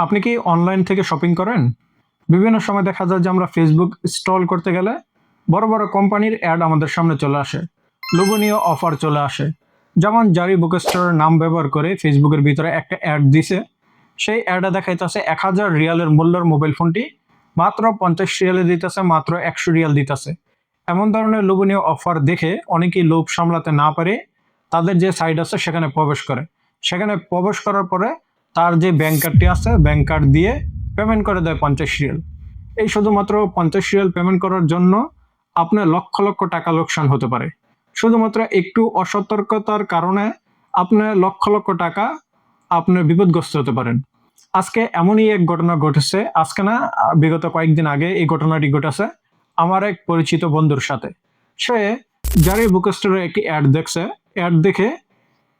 আপনি কি অনলাইন থেকে শপিং করেন? বিভিন্ন সময় দেখা যায় যে আমরা ফেসবুক স্ক্রল করতে গেলে বড় বড় কোম্পানির অ্যাড আমাদের সামনে চলে আসে, লোভনীয় অফার চলে আসে। যেমন জারি বুক স্টোরের নাম ব্যবহার করে ফেসবুকের ভিতরে একটা অ্যাড দিছে, সেই অ্যাডে দেখাইতেছে 1000 রিয়ালের মূল্যের মোবাইল ফোনটি মাত্র 50 রিয়ালে দিতেছে, মাত্র 100 রিয়াল দিতেছে। এমন ধরনের লোভনীয় অফার দেখে অনেকেই লোভ সামলাতে না পারে তাদের যে সাইট আছে সেখানে প্রবেশ করে। সেখানে প্রবেশ করার পরে তার যে ব্যাংক কার্ডটি আছে ব্যাংক কার্ড দিয়ে পেমেন্ট করে দেয় 50 রিয়াল। এই শুধুমাত্র 50 রিয়াল পেমেন্ট করার জন্য আপনার লক্ষ লক্ষ টাকা লোকসান হতে পারে। শুধুমাত্র একটু অসতর্কতার কারণে আপনার লক্ষ লক্ষ টাকা আপনার বিপদগ্রস্ত হতে পারেন। আজকে এমনই এক ঘটনা ঘটেছে, আজকে না বিগত কয়েকদিন আগে এই ঘটনাটি ঘটেছে আমার এক পরিচিত বন্ধুর সাথে। সে জারি বুক স্টোরে একটি অ্যাড দেখছে, অ্যাড দেখে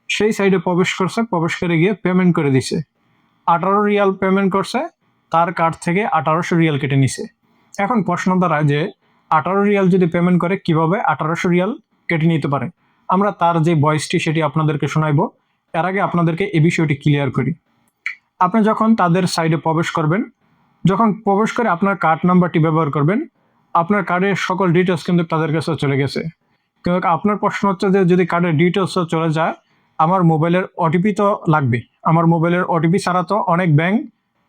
সেই সাইডে প্রবেশ করছে, প্রবেশ করে গিয়ে পেমেন্ট করে দিছে। 18 রিয়াল পেমেন্ট করছে, তার কার্ড থেকে 1800 রিয়াল কেটে নিছে। এখন প্রশ্ন দাঁড়ায় যে 18 রিয়াল যদি পেমেন্ট করে কিভাবে 1800 রিয়াল কেটে নিতে পারে। আমরা তার যে ভয়েসটি সেটি আপনাদেরকে শোনাইবো। এর আগে আপনাদেরকে এই বিষয়টি ক্লিয়ার করি। আপনি যখন তাদের সাইডে প্রবেশ করবেন, যখন প্রবেশ করে আপনার কার্ড নাম্বারটি ব্যবহার করবেন, আপনার কার্ডের সকল ডিটেলস কিন্তু তাদের কাছে চলে গেছে। কিন্তু আপনার প্রশ্ন হচ্ছে যে যদি কার্ডের ডিটেলসও চলে যায়, আমার মোবাইলের ওটিপি তো লাগবে। আমার মোবাইলের ওটিপি ছাড়া তো অনেক ব্যাংক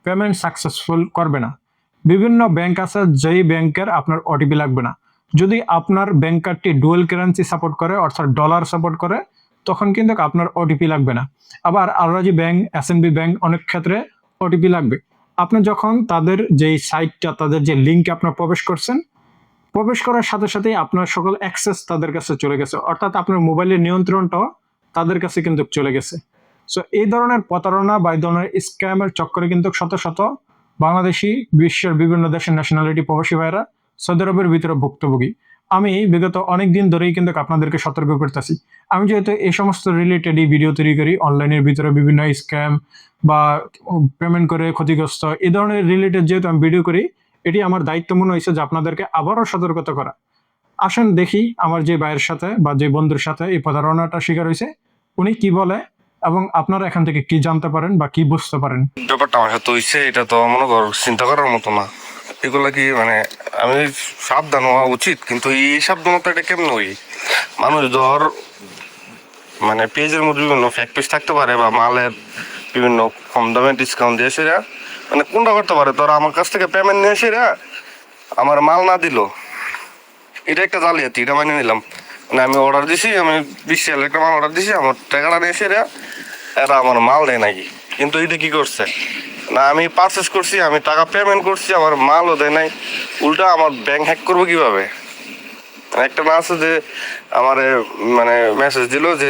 পেমেন্ট সাকসেসফুল করবে না। বিভিন্ন ব্যাংক আছে যেই ব্যাংকের আপনার ওটিপি লাগবে না। যদি আপনার ব্যাংক কার্ডটি ডুয়েল কারেন্সি সাপোর্ট করে, অর্থাৎ ডলার সাপোর্ট করে, তখন কিন্তু আপনার ওটিপি লাগবে না। আবার আলরাজি ব্যাংক, এসএনবি ব্যাংক অনেক ক্ষেত্রে ওটিপি লাগবে। আপনি যখন তাদের যেই সাইটটা, তাদের যে লিঙ্কে আপনার প্রবেশ করছেন, প্রবেশ করার সাথে সাথেই আপনার সকল অ্যাক্সেস তাদের কাছে চলে গেছে, অর্থাৎ আপনার মোবাইলের নিয়ন্ত্রণটাও তাদের কাছে কিন্তু চলে গেছে। সো এই ধরনের প্রতারণা বা এই ধরনের স্ক্যামের চক্করে কিন্তু শত শত বাংলাদেশি, বিশ্বের বিভিন্ন দেশের ন্যাশনালিটি প্রবাসী ভাইরা সৌদি আরবের ভিতরে ভুক্তভোগী। আমি বিগত অনেক দিন ধরেই কিন্তু আপনাদেরকে সতর্ক করতেছি। আমি যেহেতু এই সমস্ত রিলেটেডই ভিডিও তৈরি করি, অনলাইনের ভিতরে বিভিন্ন স্ক্যাম বা পেমেন্ট করে ক্ষতিগ্রস্ত এই ধরনের রিলেটেড যেহেতু আমি ভিডিও করি, এটি আমার দায়িত্ব মনে হয়েছে যে আপনাদেরকে আবারও সতর্কতা করা। আসেন দেখি আমার যে ভাইয়ের সাথে বা যে বন্ধুর সাথে এই প্রতারণাটা শিকার হয়েছে উনি কি বলে এবং আপনারা এখান থেকে কি জানতে পারেন বা কি বুঝতে পারেন। ব্যাপারটা আমার সাথে হইছে, এটা তো মনে কর চিন্তা করার মতো না। এগুলা কি মানে আমি সাবধান হওয়া উচিত, কিন্তু এই সাবধানতা এটা কেমন হই? মানুষ ধর মানে পেজের মধ্যে বিভিন্ন ফেক পেজ থাকতে পারে বা মালের বিভিন্ন কম দামে ডিসকাউন্ট দিয়ে সেরা মানে কোনটা করতে পারে, তোরা আমার কাছ থেকে পেমেন্ট নিয়ে সেরা আমার মাল না দিল, এটা একটা জালিয়াতি, এটা মানে নিলাম। মানে আমি অর্ডার দিছি, আমি 20 রিয়াল একটা মাল অর্ডার দিছি, আমার টাকাটা নিয়ে সেরা এরা আমার মাল দেয় নাকি। কিন্তু এটা কি করছে না, আমি পারচেস করছি, আমি টাকা পেমেন্ট করছি, আমার মালও দেয় নাই, উল্টা আমার ব্যাংক হ্যাক করবো কিভাবে? একটা না আছে যে আমার মানে মেসেজ দিল যে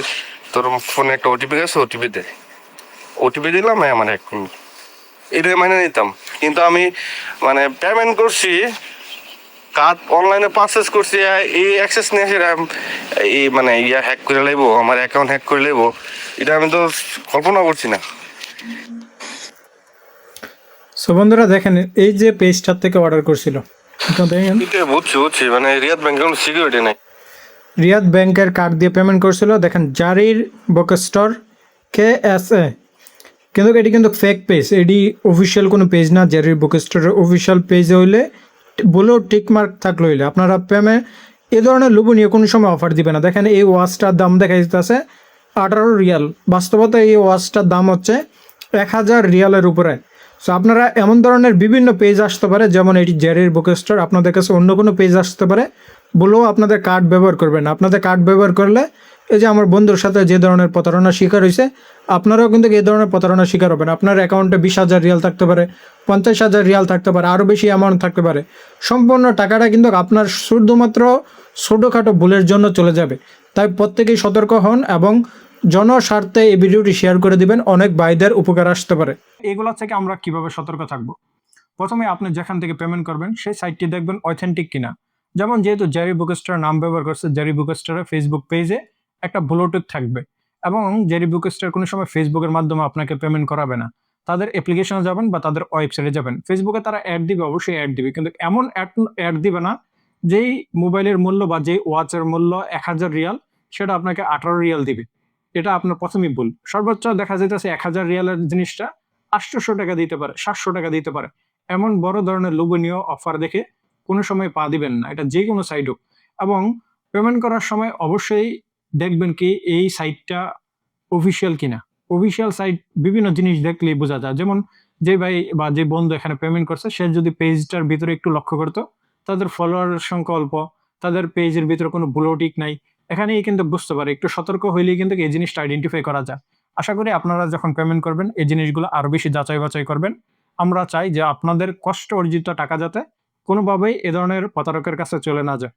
তোর ফোনে একটা ওটিপি গেছে, ওটিপি দে। ওটিপি দিলাম, আমার হ্যাক করলো। এটাই মানে নিতাম, কিন্তু আমি মানে পেমেন্ট করছি, কার্ড অনলাইনে পারচেস করছি, এই অ্যাক্সেস নিয়ে এসে এই মানে ইয়া হ্যাক করে লাইবো, আমার অ্যাকাউন্ট হ্যাক করে লাইবো, এটা আমি তো কল্পনা করছি না। সো বন্ধুরা দেখেন, এই যে পেজটার থেকে অর্ডার করছিল, দেখেন বুঝছি মানে রিয়াদ ব্যাংকের কোনো সিকিউরিটি নাই। রিয়াদ ব্যাংকের কার্ড দিয়ে পেমেন্ট করছিল। দেখেন জারির বুক স্টোর KSA, কিন্তু এটি কিন্তু ফেক পেজ, এটি অফিসিয়াল কোনো পেজ না। জারির বুক স্টোরের অফিসিয়াল পেজে হইলে বলেও টিকমার্ক থাকলে হইলে আপনারা এ ধরনের লোভনীয় কোনো সময় অফার দিবে না। দেখেন এই ওয়াচটার দাম দেখা যেতেছে 18 রিয়াল, বাস্তবতা এই ওয়াচটার দাম হচ্ছে 1000 রিয়ালের উপরে। সো আপনারা এমন ধরনের বিভিন্ন পেজ আসতে পারে, যেমন এটি জারির বুক স্টোর, আপনাদের কাছে অন্য কোনো পেজ আসতে পারে, বলেও আপনাদের কার্ড ব্যবহার করবেন। আপনাদের কার্ড ব্যবহার করলে এই যে আমার বন্ধুর সাথে যে ধরনের প্রতারণার শিকার হয়েছে, আপনারাও কিন্তু এই ধরনের প্রতারণার শিকার হবেন। আপনার অ্যাকাউন্টে 20,000 রিয়াল থাকতে পারে, 50,000 রিয়াল থাকতে পারে, আরও বেশি অ্যামাউন্ট থাকতে পারে। সম্পূর্ণ টাকাটা কিন্তু আপনার শুধুমাত্র ছোটোখাটো ভুলের জন্য চলে যাবে। তাই প্রত্যেকেই সতর্ক হন এবং জনস্বার্থে এই ভিডিওটি শেয়ার করে দিবেন, অনেক ভাইদের উপকার আসতে পারে। এগুলো থেকে আমরা কিভাবে সতর্ক থাকবো? প্রথমে আপনি যেখান থেকে পেমেন্ট করবেন সেই সাইটটি দেখবেন অথেন্টিক কিনা। যেমন যেহেতু জারি বুক স্টোরের নাম ব্যবহার করছে, জারি বুক স্টোরের ফেসবুক পেজে একটা ব্লুটুথ থাকবে এবং জারি বুক স্টোর কোনো সময় ফেসবুকের মাধ্যমে আপনাকে পেমেন্ট করাবে না। তাদের অ্যাপ্লিকেশনে যাবেন বা তাদের ওয়েবসাইটে যাবেন, ফেসবুকে তারা অ্যাড দিবে, অবশ্যই অ্যাড দিবে, কিন্তু এমন অ্যাড দিবে না যেই মোবাইলের মূল্য বা যেই ওয়াচের মূল্য 1000 রিয়াল সেটা আপনাকে 18 রিয়াল দিবে। এটা আপনার প্রথমেই ভুল। সর্বোচ্চ দেখা যাইতেছে 1000 রিয়ালের জিনিসটা 800 টাকা দিতে পারে, 700 টাকা দিতে পারে। এমন বড় ধরনের লোভনীয় অফার দেখে কোনো সময় পা দিবেন না। এটা যে কোনো সাইট হোক। এবং পেমেন্ট করার সময় অবশ্যই দেখবেন কি এই সাইটটা অফিসিয়াল কিনা। অফিসিয়াল সাইট বিভিন্ন জিনিস দেখলেই বোঝা যায়। যেমন যে ভাই বা যে বন্ধু এখানে পেমেন্ট করছে সে যদি পেজটার ভিতরে একটু লক্ষ্য করতো, তাদের ফলোয়ারের সংখ্যা অল্প, তাদের পেজের ভিতরে কোনো ব্লু টিক নাই। এখানেই কিন্তু বুঝতে পারে। একটু সতর্ক হইলেই কিন্তু এই জিনিসটা আইডেন্টিফাই করা যায়। আশা করি আপনারা যখন পেমেন্ট করবেন এই জিনিসগুলো আরো বেশি যাচাই বাছাই করবেন। আমরা চাই যে আপনাদের কষ্ট অর্জিত টাকা যাতে কোনোভাবেই এ ধরনের প্রতারকের কাছে চলে না যায়।